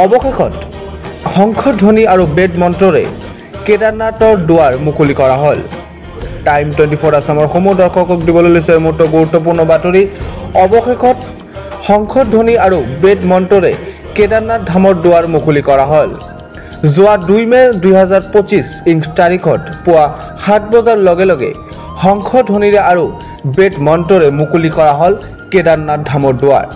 অৱশেষত শংখধ্বনি আৰু বেদ মন্ত্ৰৰে কেদাৰনাথৰ দুৱাৰ মুকলি কৰা হ'ল। টাইম 24 আছামৰ সমূহ দৰ্শকক দিবলৈ লৈছে মুহূৰ্ত গুৰুত্বপূৰ্ণ বাতৰি। অৱশেষত শংখধ্বনি আৰু বেদ মন্ত্ৰৰে কেদাৰনাথ ধামৰ দুৱাৰ মুকলি কৰা হ'ল। যোৱা 2 মে 2025 তাৰিখত পুৱা 7 বজাৰ লগে লগে শংখধ্বনিৰে আৰু বেদ মন্ত্ৰৰে মুকলি কৰা হ'ল কেদাৰনাথ ধামৰ দুৱাৰ।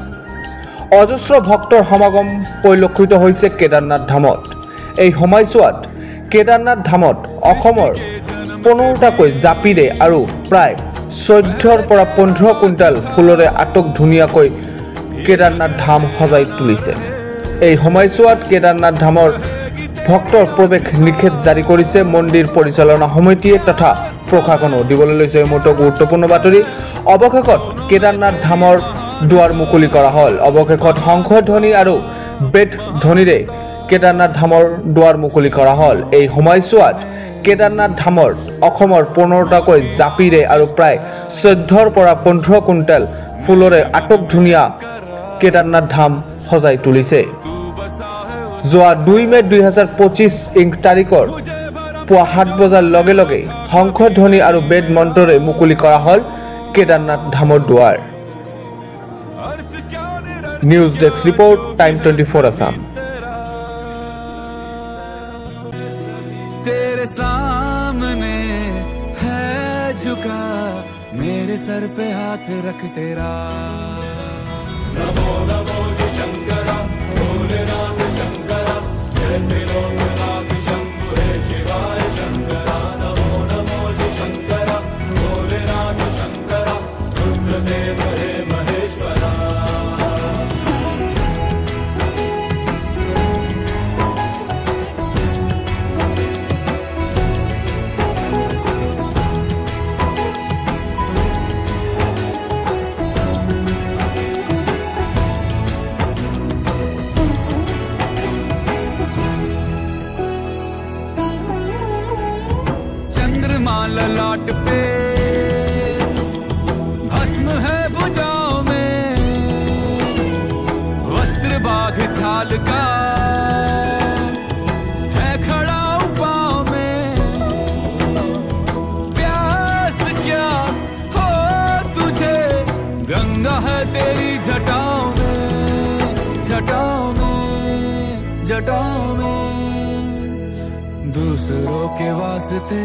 অজস্ৰ ভক্তৰ সমাগম পৰিলক্ষিত হৈছে কেদাৰনাথ ধামত। এই সময়ছোৱাত কেদাৰনাথ ধামত অসমৰ 15টাকৈ জাপিৰে আৰু প্ৰায় 14ৰ পৰা 15 কুইণ্টেল ফুলৰে আটক ধুনীয়াকৈ কেদাৰনাথ ধাম সজাই তুলিছে। এই সময়ছোৱাত কেদাৰনাথ ধামৰ ভক্তৰ প্ৰৱেশ নিষেধ জাৰি কৰিছে মন্দিৰ পৰিচালনা সমিতিয়ে তথা প্ৰশাসনেও। দিবলৈ লৈছে মুহূৰ্ত গুৰুত্বপূৰ্ণ বাতৰি। অৱশেষত কেদাৰনাথ ধামৰ দুৱাৰ মুকলি কৰা হ'ল। অৱশেষত শংখধ্বনি আৰু বেদ ধ্বনিৰে কেদাৰনাথ ধামৰ দুৱাৰ মুকলি কৰা হ'ল। এই সময়ছোৱাত কেদাৰনাথ ধামত অসমৰ 15টাকৈ জাপিৰে আৰু প্ৰায় 14ৰ পৰা 15 কুইণ্টেল ফুলৰে আটক ধুনীয়া কেদাৰনাথ ধাম সজাই তুলিছে। যোৱা 2 মে 2025 তাৰিখৰ পুৱা 7 বজাৰ লগে লগে শংখধ্বনি আৰু বেদ মন্ত্ৰৰে মুকলি কৰা হ'ল কেদাৰনাথ ধামৰ দুৱাৰ। News desk report, time 24 Assam. तेरे सामने है झुका, मेरे सर पे हाथ रख तेरा। नमो नमो शंकरा, भोलेनाथ शंकरा, जय त्रिलोकनाथ शंभु हे शिवाय शंकरा। नमो नमो शंकरा, भोलेनाथ शंकरा, रुद्रदेव हे महेश्वरा। चंद्रमा ललाट पे, भस्म है भुजाओं में, वस्त्र बाघ छाल का है खड़ा पाँव में। प्यास क्या हो तुझे, गंगा है तेरी जटाओं में, जटाओं में, जटाओं में। दूसरों के वास्ते